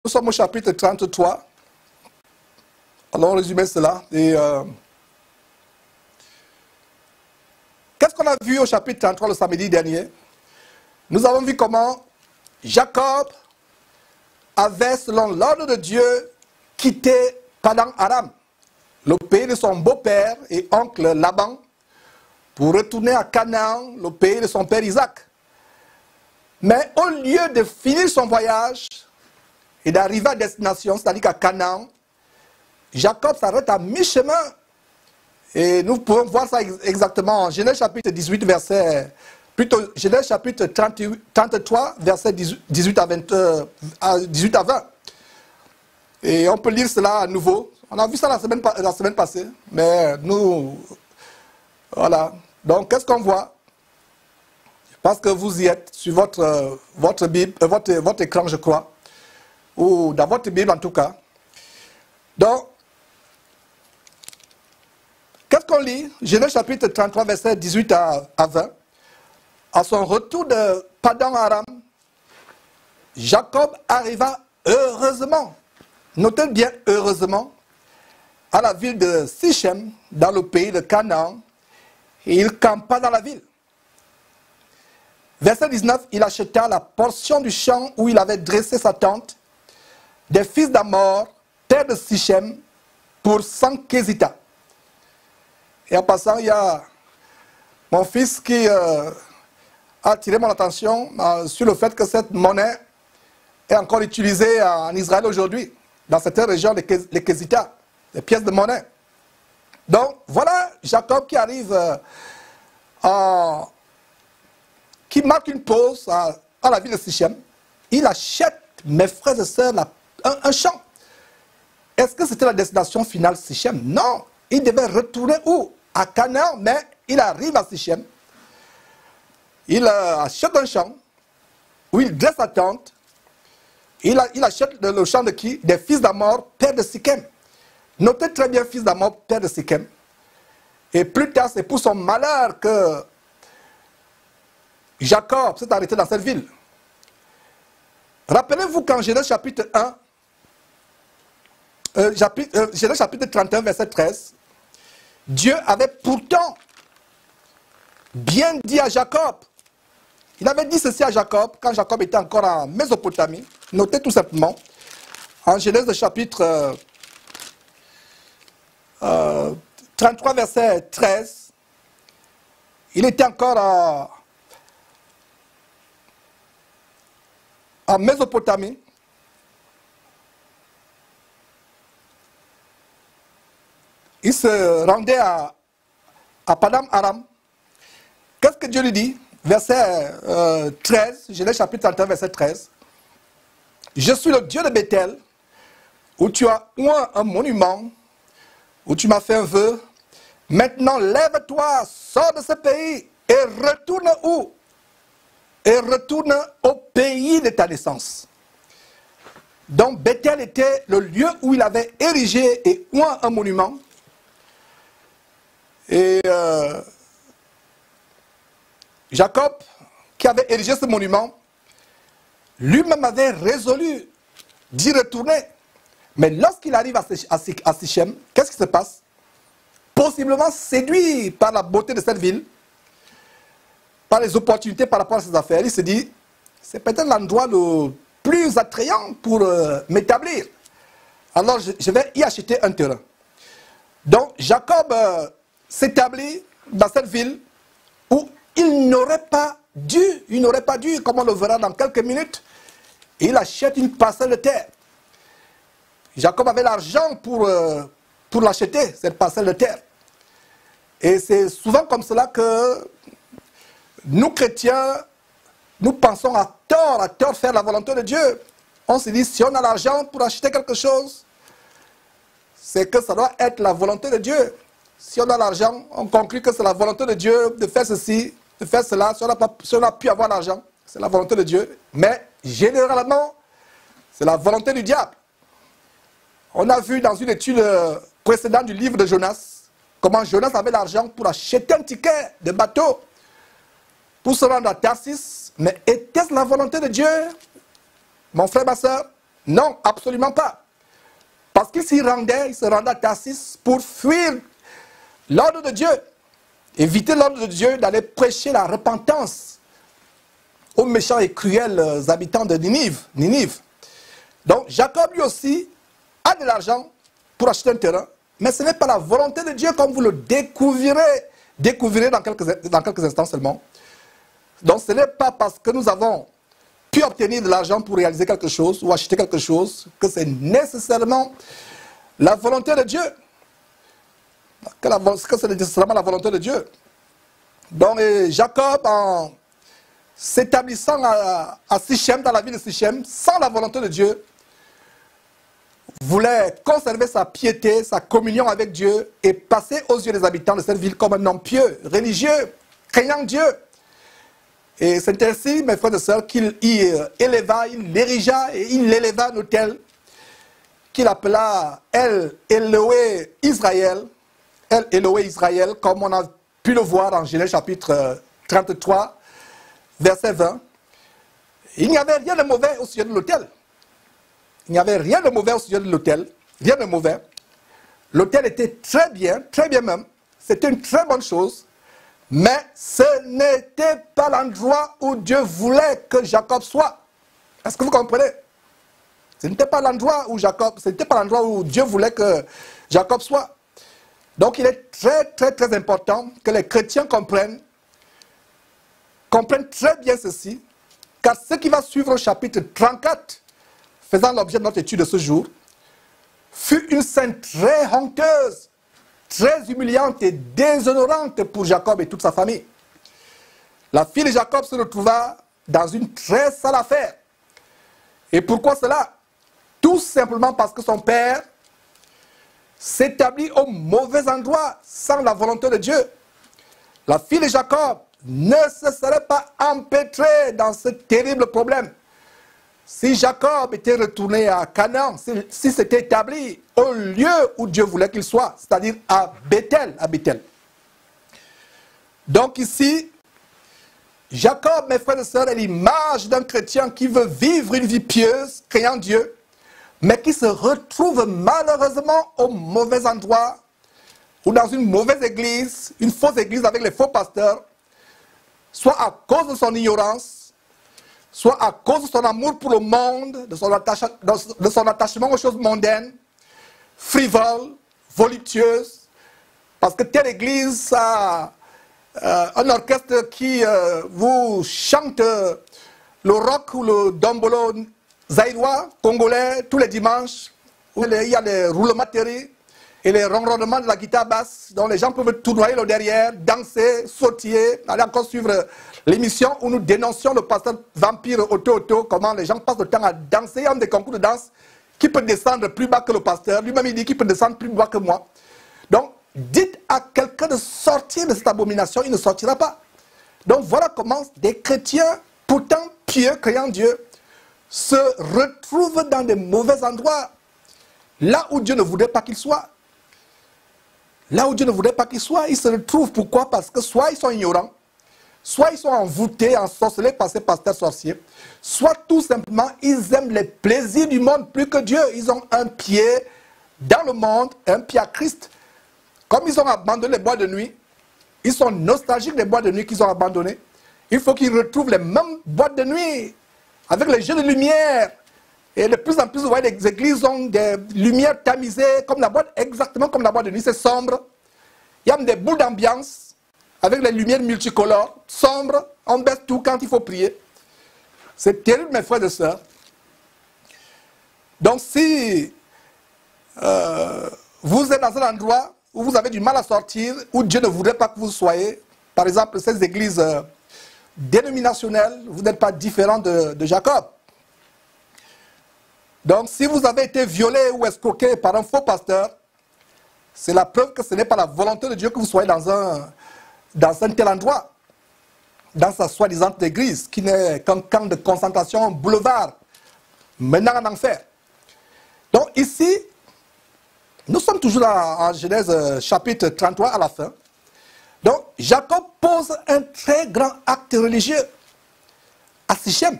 Nous sommes au chapitre 33. Allons résumer cela. Et qu'est-ce qu'on a vu au chapitre 33 le samedi dernier? Nous avons vu comment Jacob avait, selon l'ordre de Dieu, quitté Padan-Aram, le pays de son beau-père et oncle Laban, pour retourner à Canaan, le pays de son père Isaac. Mais au lieu de finir son voyage et d'arriver à destination, c'est-à-dire qu'à Canaan, Jacob s'arrête à mi-chemin. Et nous pouvons voir ça exactement en Genèse chapitre 18, Genèse chapitre 33, verset 18 à 20. Et on peut lire cela à nouveau. On a vu ça la semaine passée, mais nous, voilà. Donc, qu'est-ce qu'on voit? Parce que vous y êtes sur votre Bible, votre écran, je crois, ou dans votre Bible en tout cas. Donc, qu'est-ce qu'on lit? Genèse chapitre 33, verset 18 à 20. À son retour de Padan-Aram, Jacob arriva heureusement, notez bien heureusement, à la ville de Sichem, dans le pays de Canaan, et il campa dans la ville. Verset 19, il acheta la portion du champ où il avait dressé sa tente des fils d'Amor, père de Sichem, pour 100 késitas. Et en passant, il y a mon fils qui a attiré mon attention sur le fait que cette monnaie est encore utilisée en Israël aujourd'hui, dans certaines régions, les késitas, les pièces de monnaie. Donc, voilà Jacob qui arrive, qui marque une pause à la ville de Sichem. Il achète, mes frères et sœurs, un champ. Est-ce que c'était la destination finale Sichem? Non. Il devait retourner où? À Canaan, mais il arrive à Sichem. Il achète un champ où il dresse sa tente. Il achète le champ de qui? Des fils d'Amor, père de Sichem. Notez très bien, fils d'Amor, père de Sichem. Et plus tard, c'est pour son malheur que Jacob s'est arrêté dans cette ville. Rappelez-vous qu'en Genèse chapitre 1, Genèse chapitre 31, verset 13, Dieu avait pourtant bien dit à Jacob. Il avait dit ceci à Jacob quand Jacob était encore en Mésopotamie. Notez tout simplement, en Genèse chapitre 33, verset 13, il était encore en Mésopotamie. Il se rendait à Padan-Aram. Qu'est-ce que Dieu lui dit? Verset 13, Genèse chapitre 31, verset 13. Je suis le Dieu de Bethel, où tu as oint un monument, où tu m'as fait un vœu. Maintenant, lève-toi, sors de ce pays et retourne où? Et retourne au pays de ta naissance. Donc, Bethel était le lieu où il avait érigé et oint un monument. Et Jacob, qui avait érigé ce monument, lui-même avait résolu d'y retourner. Mais lorsqu'il arrive à Sichem, qu'est-ce qui se passe? Possiblement séduit par la beauté de cette ville, par les opportunités par rapport à ses affaires, il se dit, c'est peut-être l'endroit le plus attrayant pour m'établir. Alors je vais y acheter un terrain. Donc Jacob s'établit dans cette ville où il n'aurait pas dû, comme on le verra dans quelques minutes, il achète une parcelle de terre. Jacob avait l'argent pour l'acheter, cette parcelle de terre. Et c'est souvent comme cela que nous, chrétiens, nous pensons à tort faire la volonté de Dieu. On se dit, si on a l'argent pour acheter quelque chose, c'est que ça doit être la volonté de Dieu. Si on a l'argent, on conclut que c'est la volonté de Dieu de faire ceci, de faire cela. Si on a pu avoir l'argent, c'est la volonté de Dieu. Mais généralement, c'est la volonté du diable. On a vu dans une étude précédente du livre de Jonas, comment Jonas avait l'argent pour acheter un ticket de bateau, pour se rendre à Tarsis. Mais était-ce la volonté de Dieu? Mon frère, ma soeur, Non, absolument pas. Parce qu'il s'y rendait, il se rendait à Tarsis pour fuir l'ordre de Dieu. Éviter l'ordre de Dieu d'aller prêcher la repentance aux méchants et cruels habitants de Ninive. Donc Jacob lui aussi a de l'argent pour acheter un terrain, mais ce n'est pas la volonté de Dieu comme vous le découvrirez dans quelques instants seulement. Donc ce n'est pas parce que nous avons pu obtenir de l'argent pour réaliser quelque chose ou acheter quelque chose que c'est nécessairement la volonté de Dieu. Que c'est nécessairement la volonté de Dieu. Donc Jacob, en s'établissant à Sichem, dans la ville de Sichem, sans la volonté de Dieu, voulait conserver sa piété, sa communion avec Dieu et passer aux yeux des habitants de cette ville comme un homme pieux, religieux, craignant Dieu. Et c'est ainsi, mes frères et sœurs, qu'il érigea un autel qu'il appela El Eloé Israël, El Eloé Israël, comme on a pu le voir en Genèse chapitre 33, verset 20. Il n'y avait rien de mauvais au sujet de l'autel. Il n'y avait rien de mauvais au sujet de l'autel, rien de mauvais. L'autel était très bien même. C'était une très bonne chose. Mais ce n'était pas l'endroit où Dieu voulait que Jacob soit. Est-ce que vous comprenez? Ce n'était pas l'endroit où Dieu voulait que Jacob soit. Donc il est très important que les chrétiens comprennent très bien ceci, car ce qui va suivre au chapitre 34, faisant l'objet de notre étude de ce jour, fut une scène très honteuse, très humiliante et déshonorante pour Jacob et toute sa famille. La fille de Jacob se retrouva dans une très sale affaire. Et pourquoi cela? Tout simplement parce que son père s'établit au mauvais endroit sans la volonté de Dieu. La fille de Jacob ne se serait pas empêtrée dans ce terrible problème. Si Jacob était retourné à Canaan, si s'était établi au lieu où Dieu voulait qu'il soit, c'est-à-dire à Bethel. Donc ici, Jacob, mes frères et sœurs, est l'image d'un chrétien qui veut vivre une vie pieuse, craignant Dieu, mais qui se retrouve malheureusement au mauvais endroit, ou dans une mauvaise église, une fausse église avec les faux pasteurs, soit à cause de son ignorance, soit à cause de son amour pour le monde, de son attachement aux choses mondaines, frivoles, voluptueuses, parce que telle église a un orchestre qui vous chante le rock ou le dombolo zaïrois, congolais, tous les dimanches, où il y a les roulements de terre et les ronronnements de la guitare basse, dont les gens peuvent tournoyer le derrière, danser, sautiller, aller encore suivre l'émission où nous dénoncions le pasteur vampire Otto, comment les gens passent le temps à danser. Il y a des concours de danse qui peut descendre plus bas que le pasteur. Lui-même, il dit qu'il peut descendre plus bas que moi. Donc, dites à quelqu'un de sortir de cette abomination, il ne sortira pas. Donc, voilà comment des chrétiens, pourtant pieux, craignant Dieu, se retrouvent dans des mauvais endroits, là où Dieu ne voudrait pas qu'ils soient. Là où Dieu ne voudrait pas qu'ils soient, ils se retrouvent. Pourquoi? Parce que soit ils sont ignorants, soit ils sont envoûtés, ensorcelés par ces pasteurs sorciers, soit tout simplement ils aiment les plaisirs du monde plus que Dieu. Ils ont un pied dans le monde, un pied à Christ. Comme ils ont abandonné les boîtes de nuit, ils sont nostalgiques des boîtes de nuit qu'ils ont abandonnées. Il faut qu'ils retrouvent les mêmes boîtes de nuit, avec les jeux de lumière. Et de plus en plus, vous voyez, les églises ont des lumières tamisées, comme la boîte, exactement comme la boîte de nuit, c'est sombre. Il y a des boules d'ambiance, avec les lumières multicolores, sombres, on baisse tout quand il faut prier. C'est terrible, mes frères et sœurs. Donc si vous êtes dans un endroit où vous avez du mal à sortir, où Dieu ne voudrait pas que vous soyez, par exemple ces églises dénominationnelles, vous n'êtes pas différent de Jacob. Donc si vous avez été violé ou escroqué par un faux pasteur, c'est la preuve que ce n'est pas la volonté de Dieu que vous soyez dans un tel endroit, dans sa soi-disant église, qui n'est qu'un camp de concentration, un boulevard, menant en enfer. Donc ici, nous sommes toujours en Genèse chapitre 33 à la fin. Donc Jacob pose un très grand acte religieux à Sichem.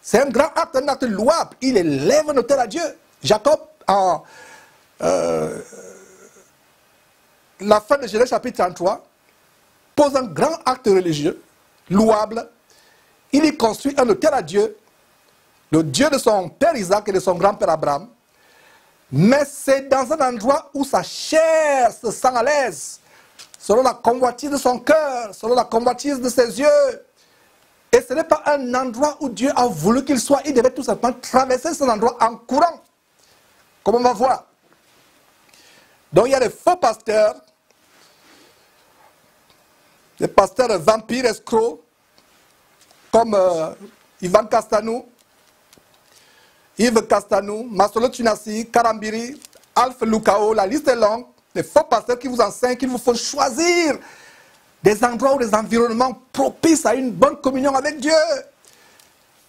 C'est un grand acte, un acte louable. Il élève un autel à Dieu. Jacob, en la fin de Genèse chapitre 33, pose un grand acte religieux, louable. Il y construit un autel à Dieu, le Dieu de son père Isaac et de son grand-père Abraham. Mais c'est dans un endroit où sa chair se sent à l'aise, selon la convoitise de son cœur, selon la convoitise de ses yeux. Et ce n'est pas un endroit où Dieu a voulu qu'il soit. Il devait tout simplement traverser cet endroit en courant, comme on va voir. Donc il y a des faux pasteurs, des pasteurs vampires, escrocs, comme Ivan Castanou, Yves Castanou, Masolo Tunasi, Karambiri, Alpha Lukao, la liste est longue. Des faux pasteurs qui vous enseignent qu'il vous faut choisir des endroits ou des environnements propices à une bonne communion avec Dieu.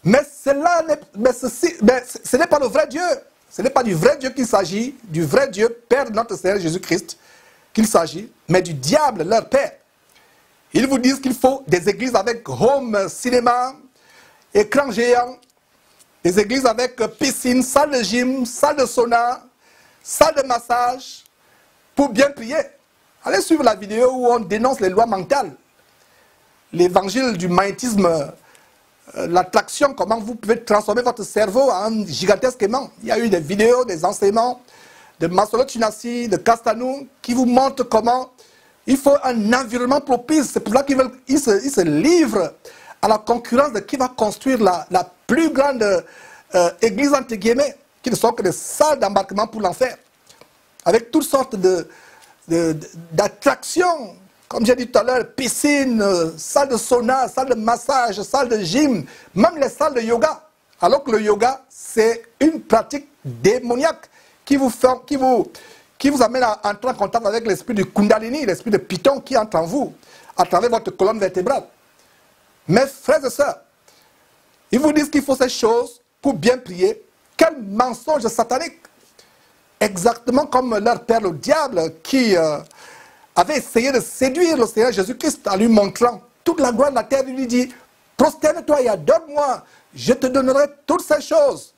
Mais ce n'est pas le vrai Dieu. Ce n'est pas du vrai Dieu qu'il s'agit, du vrai Dieu, Père de notre Seigneur Jésus-Christ, qu'il s'agit, mais du diable, leur père. Ils vous disent qu'il faut des églises avec home cinéma, écran géant, des églises avec piscine, salle de gym, salle de sauna, salle de massage, pour bien prier. Allez suivre la vidéo où on dénonce les lois mentales, l'évangile du magnétisme, l'attraction, comment vous pouvez transformer votre cerveau en gigantesque aimant. Il y a eu des vidéos, des enseignements de Masolo Tunasi, de Castanou, qui vous montrent comment il faut un environnement propice. C'est pour ça qu'ils se livrent à la concurrence de qui va construire la plus grande église, entre guillemets, qui ne sont que des salles d'embarquement pour l'enfer, avec toutes sortes d'attractions, comme j'ai dit tout à l'heure, piscine, salle de sauna, salle de massage, salle de gym, même les salles de yoga. Alors que le yoga, c'est une pratique démoniaque qui vous amène à entrer en contact avec l'esprit du Kundalini, l'esprit de Python qui entre en vous, à travers votre colonne vertébrale. Mes frères et sœurs, ils vous disent qu'il faut ces choses pour bien prier. Quel mensonge satanique! Exactement comme leur père, le diable, qui avait essayé de séduire le Seigneur Jésus-Christ en lui montrant toute la gloire de la terre. Il lui dit, prosterne-toi et adore-moi, je te donnerai toutes ces choses.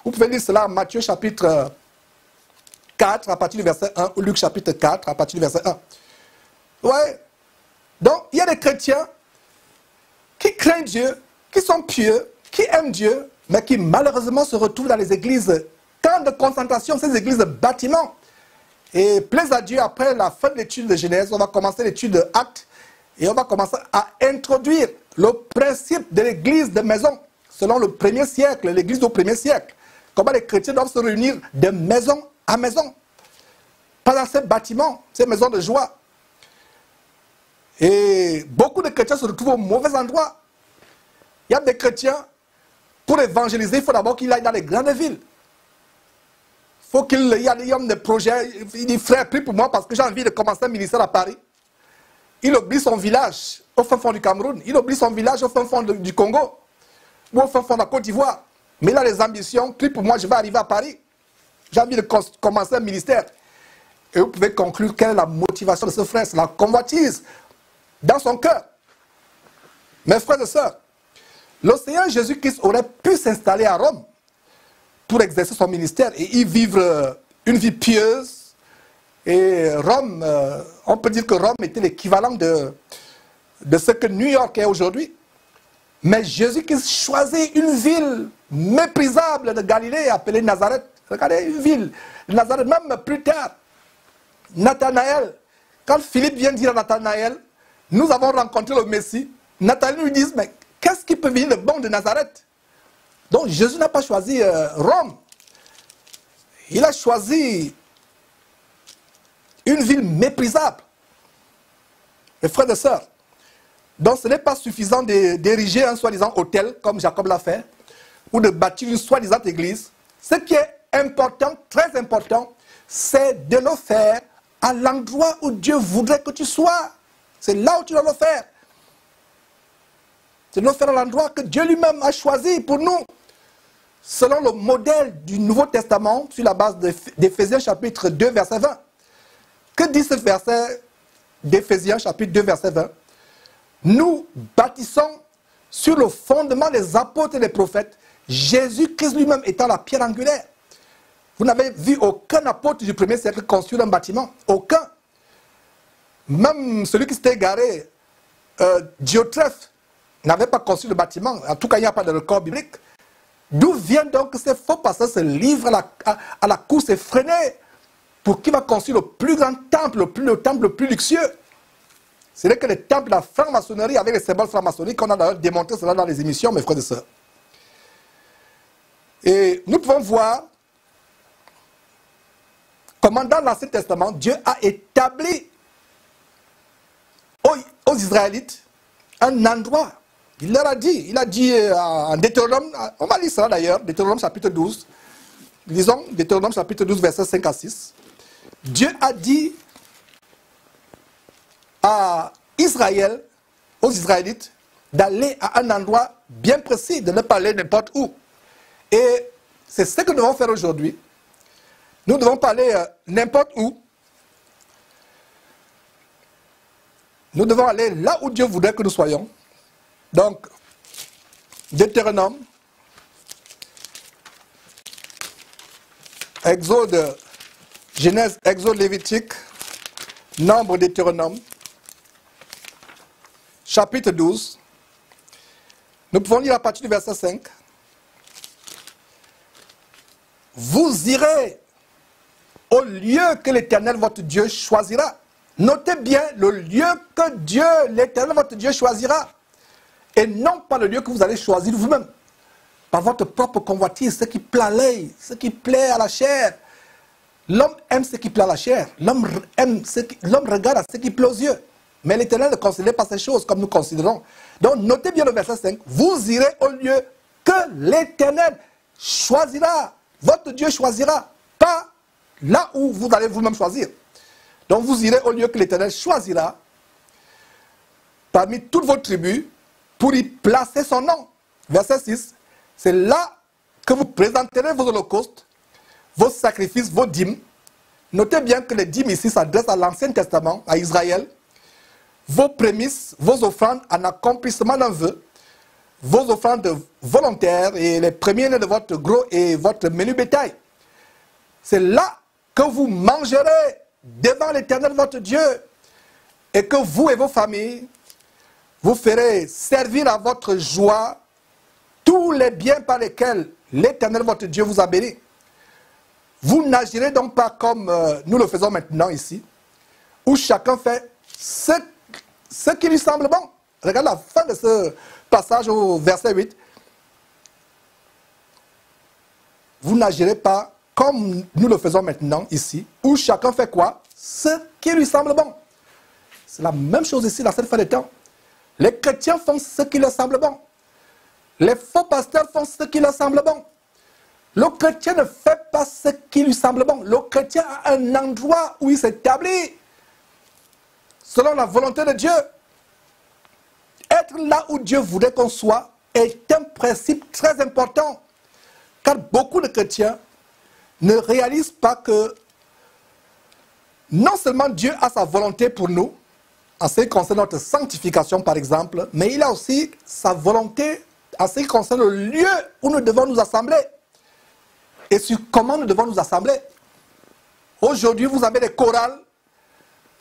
Vous pouvez lire cela en Matthieu chapitre 4 à partir du verset 1, ou Luc chapitre 4 à partir du verset 1. Ouais. Donc, il y a des chrétiens qui craignent Dieu, qui sont pieux, qui aiment Dieu, mais qui malheureusement se retrouvent dans les églises, camps de concentration, ces églises de bâtiments. Et plaise à Dieu, après la fin de l'étude de Genèse, on va commencer l'étude de Actes, et on va commencer à introduire le principe de l'église de maison, selon le premier siècle, l'église au premier siècle. Comment les chrétiens doivent se réunir de maison à maison, pas dans ces bâtiments, ces maisons de joie. Et beaucoup de chrétiens se retrouvent au mauvais endroit. Il y a des chrétiens, pour évangéliser, il faut d'abord qu'il aille dans les grandes villes. Il faut qu'il y ait des projets. Il dit, frère, prie pour moi parce que j'ai envie de commencer un ministère à Paris. Il oublie son village au fin fond du Cameroun. Il oublie son village au fin fond du Congo. Ou au fin fond de la Côte d'Ivoire. Mais il a les ambitions, prie pour moi, je vais arriver à Paris. J'ai envie de commencer un ministère. Et vous pouvez conclure quelle est la motivation de ce frère. C'est la convoitise dans son cœur. Mes frères et sœurs, le Seigneur Jésus-Christ aurait pu s'installer à Rome pour exercer son ministère et y vivre une vie pieuse. Et Rome, on peut dire que Rome était l'équivalent de ce que New York est aujourd'hui. Mais Jésus-Christ choisit une ville méprisable de Galilée appelée Nazareth. Regardez, une ville de Nazareth, même plus tard. Nathanaël, quand Philippe vient dire à Nathanaël, nous avons rencontré le Messie, Nathanaël lui dit, mais qu'est-ce qui peut venir de bon de Nazareth? Donc Jésus n'a pas choisi Rome. Il a choisi une ville méprisable. Mes frères et sœurs, donc ce n'est pas suffisant d'ériger un soi-disant hôtel, comme Jacob l'a fait, ou de bâtir une soi-disant église. Ce qui est important, très important, c'est de le faire à l'endroit où Dieu voudrait que tu sois. C'est là où tu dois le faire. C'est de le faire à l'endroit que Dieu lui-même a choisi pour nous. Selon le modèle du Nouveau Testament, sur la base d'Éphésiens chapitre 2, verset 20. Que dit ce verset d'Éphésiens chapitre 2, verset 20? Nous bâtissons sur le fondement des apôtres et des prophètes, Jésus-Christ lui-même étant la pierre angulaire. Vous n'avez vu aucun apôtre du premier siècle construire un bâtiment. Aucun. Même celui qui s'était égaré, Diotrephe, n'avait pas construit le bâtiment. En tout cas, il n'y a pas de record biblique. D'où vient donc ces faux pasteurs se livrent à la course effrénée pour qui va construire le plus grand temple, le temple le plus luxueux. Ce n'est que le temple de la franc-maçonnerie avec les symboles franc-maçonniques qu'on a d'ailleurs démontré cela dans les émissions, mes frères et sœurs. Et nous pouvons voir comment dans l'Ancien Testament, Dieu a établi aux Israélites un endroit. Il leur a dit en Deutéronome, on va lire cela d'ailleurs, Deutéronome chapitre 12, lisons Deutéronome chapitre 12, versets 5 à 6. Dieu a dit à Israël, aux Israélites, d'aller à un endroit bien précis, de ne pas aller n'importe où. Et c'est ce que nous devons faire aujourd'hui. Nous devons pas aller n'importe où. Nous devons aller là où Dieu voudrait que nous soyons. Donc, Deutéronome, Exode, Genèse, Exode, Lévitique, Nombre, Deutéronome, chapitre 12. Nous pouvons lire à partir du verset 5. Vous irez au lieu que l'Éternel votre Dieu choisira. Notez bien le lieu que Dieu, l'Éternel votre Dieu choisira. Et non pas le lieu que vous allez choisir vous-même. Par votre propre convoitise, ce qui plaît à l'œil, ce qui plaît à la chair. L'homme aime ce qui plaît à la chair. L'homme regarde à ce qui plaît aux yeux. Mais l'Éternel ne considère pas ces choses comme nous considérons. Donc notez bien le verset 5. Vous irez au lieu que l'Éternel choisira. Votre Dieu choisira. Pas là où vous allez vous-même choisir. Donc vous irez au lieu que l'Éternel choisira parmi toutes vos tribus pour y placer son nom. Verset 6. C'est là que vous présenterez vos holocaustes, vos sacrifices, vos dîmes. Notez bien que les dîmes ici s'adressent à l'Ancien Testament, à Israël. Vos prémices, vos offrandes en accomplissement d'un vœu, vos offrandes volontaires et les premiers-nés de votre gros et votre menu bétail. C'est là que vous mangerez devant l'Éternel votre Dieu et que vous et vos familles, vous ferez servir à votre joie tous les biens par lesquels l'Éternel votre Dieu vous a béni. Vous n'agirez donc pas comme nous le faisons maintenant ici, où chacun fait ce qui lui semble bon. Regarde la fin de ce passage au verset 8. Vous n'agirez pas comme nous le faisons maintenant ici, où chacun fait quoi? Ce qui lui semble bon. C'est la même chose ici dans cette fin de temps. Les chrétiens font ce qui leur semble bon. Les faux pasteurs font ce qui leur semble bon. Le chrétien ne fait pas ce qui lui semble bon. Le chrétien a un endroit où il s'établit selon la volonté de Dieu. Être là où Dieu voudrait qu'on soit est un principe très important. Car beaucoup de chrétiens ne réalisent pas que non seulement Dieu a sa volonté pour nous, en ce qui concerne notre sanctification par exemple, mais il a aussi sa volonté en ce qui concerne le lieu où nous devons nous assembler et sur comment nous devons nous assembler. Aujourd'hui, vous avez des chorales,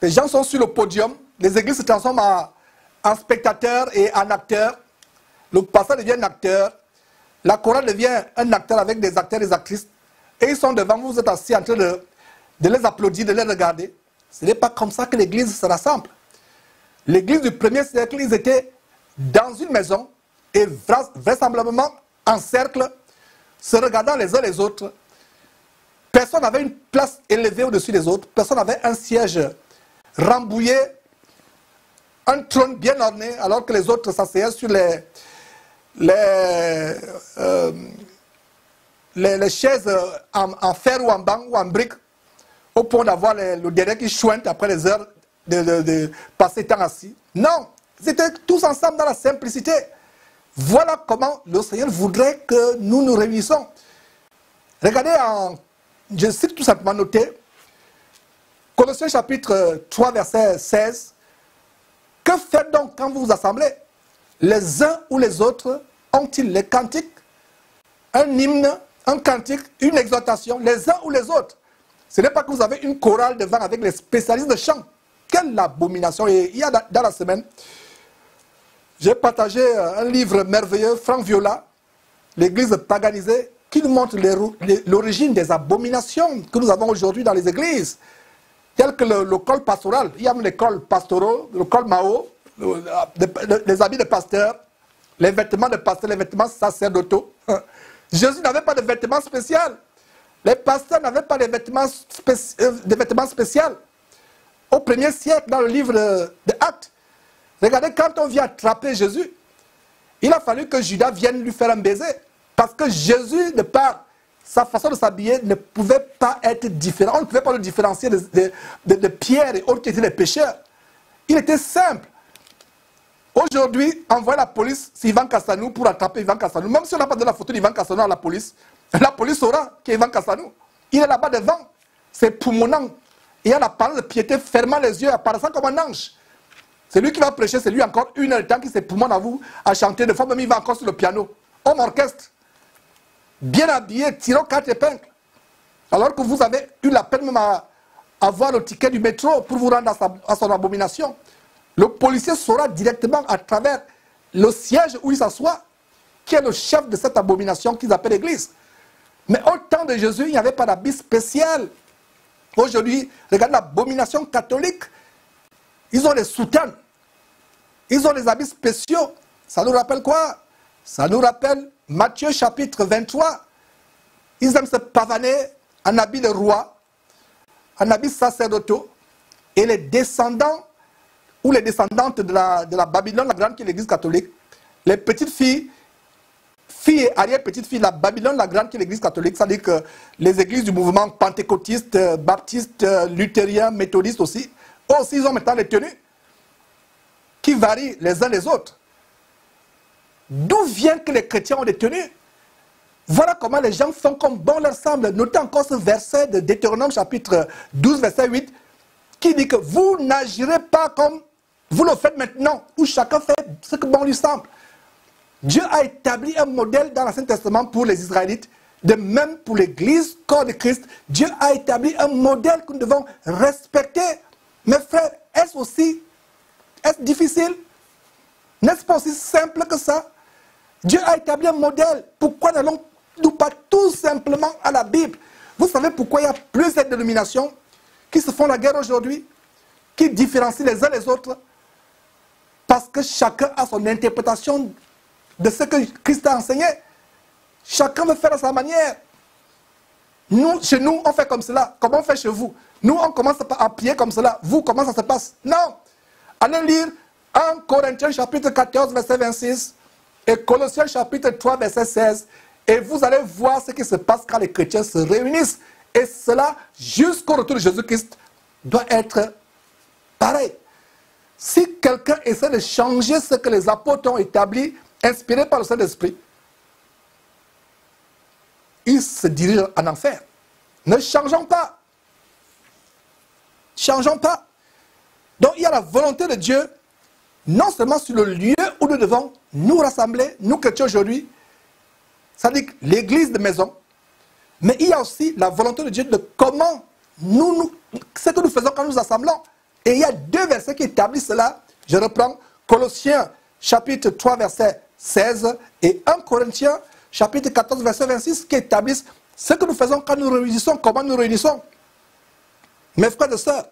les gens sont sur le podium, les églises se transforment en spectateurs et en acteurs, le pasteur devient un acteur, la chorale devient un acteur avec des acteurs et des actrices, et ils sont devant vous, vous êtes assis en train de les applaudir, de les regarder. Ce n'est pas comme ça que l'église se rassemble. L'église du premier siècle, ils étaient dans une maison et vraisemblablement en cercle, se regardant les uns les autres. Personne n'avait une place élevée au-dessus des autres. Personne n'avait un siège rambouillé, un trône bien orné, alors que les autres s'asseyaient sur les chaises en fer ou en banc ou en brique, au point d'avoir le dernier qui chouinte après les heures de passer temps assis. Non, ils étaient tous ensemble dans la simplicité. Voilà comment le Seigneur voudrait que nous nous réunissons. Regardez, je cite tout simplement, noté, Colossiens chapitre 3, verset 16. Que faites donc quand vous vous assemblez? Les uns ou les autres ont-ils les cantiques? un hymne, un cantique, une exhortation, les uns ou les autres. Ce n'est pas que vous avez une chorale devant avec les spécialistes de chant. Quelle abomination! Et il y a dans la semaine, j'ai partagé un livre merveilleux, Franck Viola, l'Église paganisée, qui nous montre l'origine des abominations que nous avons aujourd'hui dans les églises, telles que le col pastoral. Il y a les cols pastoraux, le col Mao, les habits de pasteur, les vêtements de pasteur, les vêtements sacerdotaux. Jésus n'avait pas de vêtements spéciaux. Les pasteurs n'avaient pas de vêtements spéciaux. Au 1er siècle, dans le livre des Actes, regardez, quand on vient attraper Jésus, il a fallu que Judas vienne lui faire un baiser. Parce que Jésus, de par sa façon de s'habiller, ne pouvait pas être différent. On ne pouvait pas le différencier de Pierre et autres qui étaient des pécheurs. Il était simple. Aujourd'hui, envoyer la police sur Ivan Cassanou pour attraper Ivan Cassanou. Même si on n'a pas donné la photo d'Ivan Cassanou à la police saura qui est Ivan Cassanou. Il est là-bas devant. C'est poumonant. Il y a la parole de piété, fermant les yeux, apparaissant comme un ange. C'est lui qui va prêcher, c'est lui encore 1 heure de temps qui s'époumonne à vous, à chanter. Des fois même il va encore sur le piano. Homme orchestre. Bien habillé, tirant 4 épingles. Alors que vous avez eu la peine même à avoir le ticket du métro pour vous rendre à son abomination. Le policier saura directement à travers le siège où il s'assoit qui est le chef de cette abomination qu'ils appellent l'Église. Mais au temps de Jésus, il n'y avait pas d'habit spécial. Aujourd'hui, regardez l'abomination catholique. Ils ont les soutanes. Ils ont les habits spéciaux. Ça nous rappelle quoi? Ça nous rappelle Matthieu chapitre 23. Ils aiment se pavaner en habit de roi, en habit sacerdotaux. Et les descendants ou les descendantes de la Babylone, la grande qui est l'église catholique, les petites filles et arrière-petites-filles de la Babylone, la grande qui est l'église catholique, c'est-à-dire que les églises du mouvement pentecôtiste, baptiste, luthérien, méthodiste aussi, eux aussi ils ont maintenant les tenues qui varient les uns les autres. D'où vient que les chrétiens ont des tenues? Voilà comment les gens font comme bon leur semble. Notez encore ce verset de Deutéronome chapitre 12, verset 8, qui dit que vous n'agirez pas comme vous le faites maintenant, où chacun fait ce que bon lui semble. Dieu a établi un modèle dans l'Ancien Testament pour les Israélites, de même pour l'Église, corps de Christ. Dieu a établi un modèle que nous devons respecter. Mes frères, est-ce difficile? N'est-ce pas aussi simple que ça? Dieu a établi un modèle. Pourquoi n'allons-nous pas tout simplement à la Bible? Vous savez pourquoi il y a plusieurs dénominations qui se font la guerre aujourd'hui, qui différencient les uns les autres? Parce que chacun a son interprétation de ce que Christ a enseigné. Chacun veut faire à sa manière. Nous, chez nous, on fait comme cela. Comment on fait chez vous? Nous, on commence à prier comme cela. Vous, comment ça se passe? Non. Allez lire 1 Corinthiens chapitre 14, verset 26 et Colossiens chapitre 3, verset 16. Et vous allez voir ce qui se passe quand les chrétiens se réunissent. Et cela, jusqu'au retour de Jésus-Christ, doit être pareil. Si quelqu'un essaie de changer ce que les apôtres ont établi, inspirés par le Saint-Esprit, il se dirige en enfer. Ne changeons pas. Changeons pas. Donc il y a la volonté de Dieu, non seulement sur le lieu où nous devons nous rassembler, nous chrétiens aujourd'hui, c'est-à-dire l'église de maison, mais il y a aussi la volonté de Dieu de comment ce que nous faisons quand nous nous assemblons. Et il y a 2 versets qui établissent cela. Je reprends Colossiens chapitre 3, verset 16 et 1 Corinthiens chapitre 14, verset 26 qui établissent ce que nous faisons quand nous réunissons, comment nous réunissons. Mes frères et sœurs,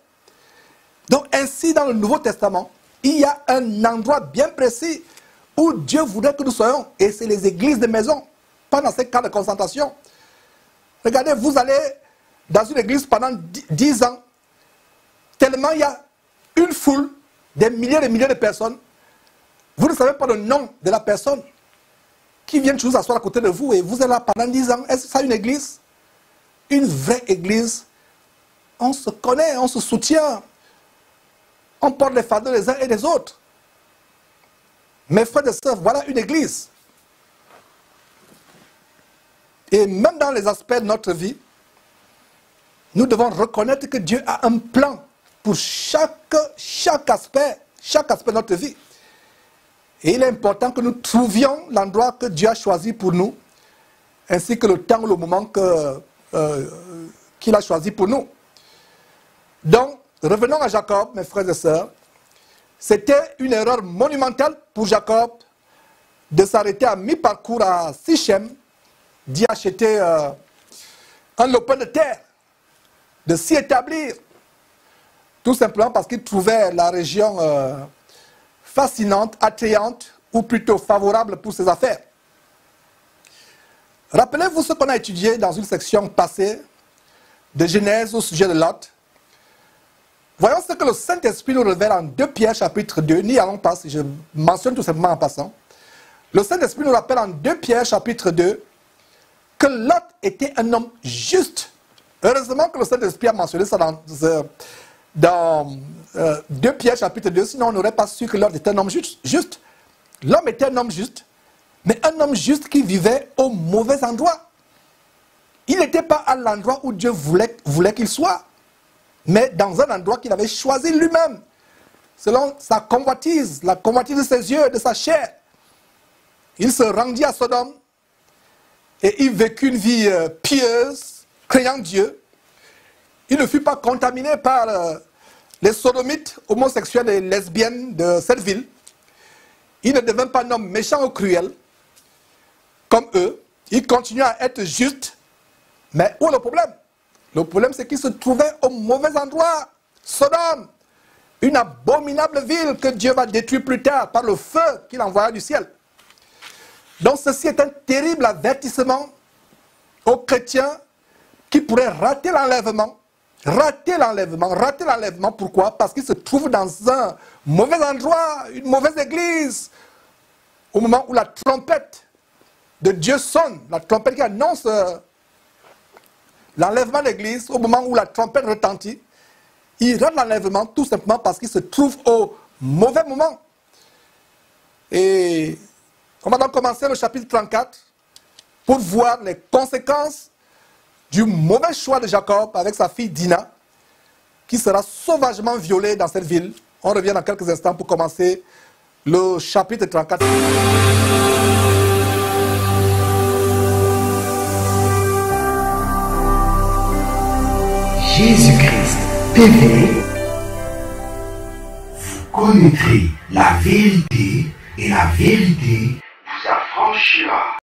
donc ainsi dans le Nouveau Testament, il y a un endroit bien précis où Dieu voudrait que nous soyons, et c'est les églises de maison, pas dans ces cas de concentration. Regardez, vous allez dans une église pendant 10 ans, tellement il y a une foule, des milliers et milliers de personnes, vous ne savez pas le nom de la personne qui vient toujours s'asseoir à côté de vous et vous êtes là pendant 10 ans. Est-ce que ça une église? Une vraie église. On se connaît, on se soutient. On porte les fardeaux les uns et les autres. Mes frères et sœurs, voilà une église. Et même dans les aspects de notre vie, nous devons reconnaître que Dieu a un plan pour chaque aspect de notre vie. Et il est important que nous trouvions l'endroit que Dieu a choisi pour nous ainsi que le temps, le moment qu'il a choisi pour nous. Donc, revenons à Jacob, mes frères et sœurs. C'était une erreur monumentale pour Jacob de s'arrêter à mi-parcours à Sichem, d'y acheter un lopin de terre, de s'y établir, tout simplement parce qu'il trouvait la région fascinante, attrayante, ou plutôt favorable pour ses affaires. Rappelez-vous ce qu'on a étudié dans une section passée de Genèse au sujet de Lot. Voyons ce que le Saint-Esprit nous révèle en 2 Pierre chapitre 2. N'y allons pas, si je mentionne tout simplement en passant. Le Saint-Esprit nous rappelle en 2 Pierre chapitre 2 que Lot était un homme juste. Heureusement que le Saint-Esprit a mentionné ça dans 2 Pierre chapitre 2, sinon on n'aurait pas su que Lot était un homme juste. L'homme était un homme juste, mais un homme juste qui vivait au mauvais endroit. Il n'était pas à l'endroit où Dieu voulait qu'il soit, mais dans un endroit qu'il avait choisi lui-même, selon sa convoitise, la convoitise de ses yeux, de sa chair. Il se rendit à Sodome et il vécut une vie pieuse, craignant Dieu. Il ne fut pas contaminé par les sodomites, homosexuels et lesbiennes de cette ville. Il ne devint pas un homme méchant ou cruel, comme eux. Il continua à être juste. Mais où est le problème? Le problème, c'est qu'il se trouvait au mauvais endroit. Sodome, une abominable ville que Dieu va détruire plus tard par le feu qu'il envoya du ciel. Donc ceci est un terrible avertissement aux chrétiens qui pourraient rater l'enlèvement. Rater l'enlèvement, pourquoi? Parce qu'ils se trouvent dans un mauvais endroit, une mauvaise église, au moment où la trompette de Dieu sonne, la trompette qui annonce l'enlèvement de l'église, au moment où la trompette retentit, ils ratent l'enlèvement tout simplement parce qu'ils se trouvent au mauvais moment. Et on va donc commencer le chapitre 34 pour voir les conséquences du mauvais choix de Jacob avec sa fille Dina, qui sera sauvagement violée dans cette ville. On revient dans quelques instants pour commencer le chapitre 34. Jésus-Christ TV, vous connaîtrez la vérité et la vérité vous affranchira.